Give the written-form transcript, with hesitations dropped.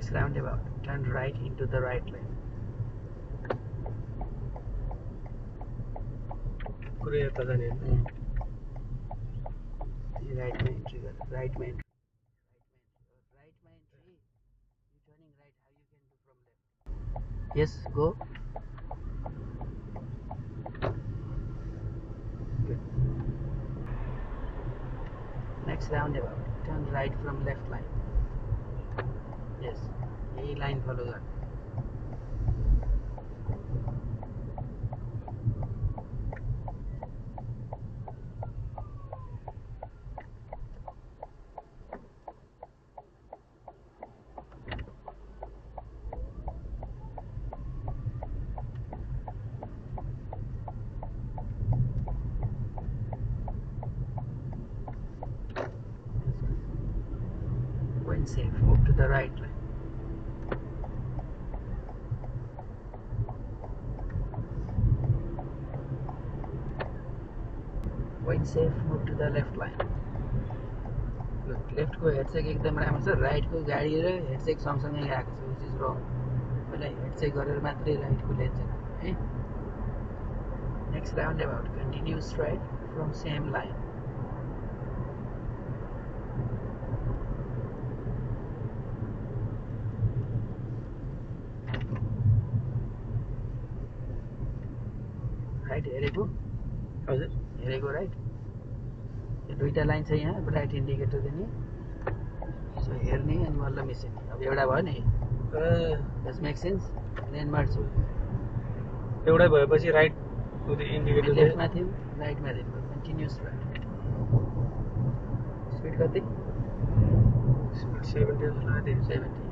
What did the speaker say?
Next roundabout, turn right into the right lane. Right में entry गर right में entry. Right में entry. You turning right. How you can do from left? Yes, go. Good. Next roundabout, turn right from left line. Yes, यही line follow कर. When safe, move to the right lane. When safe, move to the left line. Look, left को head check एकदम राम्रो छ, right को गाडी र head check सँगसँगै आएको छ, which is wrong. पहिला हेड चेक गरेर मात्रै राइट को लेन चेक है. Next roundabout, continue straight from same line. Right हेरेको? हजुर हेरेको राइट? यो दुईटा लाइन छ यहाँ, राइट इन्डिकेटर दिने. सो हेर्ने अनि मल्ल मिसिने. अब एउटा भयो नि. Does make sense? Lane March हो. एउटै भएपछि राइट इन्डिकेटर लेफ्टमा थियो, राइटमा दिनु. Continuous right. स्पिड कति? स्पिड 70 जस्तो लाग्यो. 70.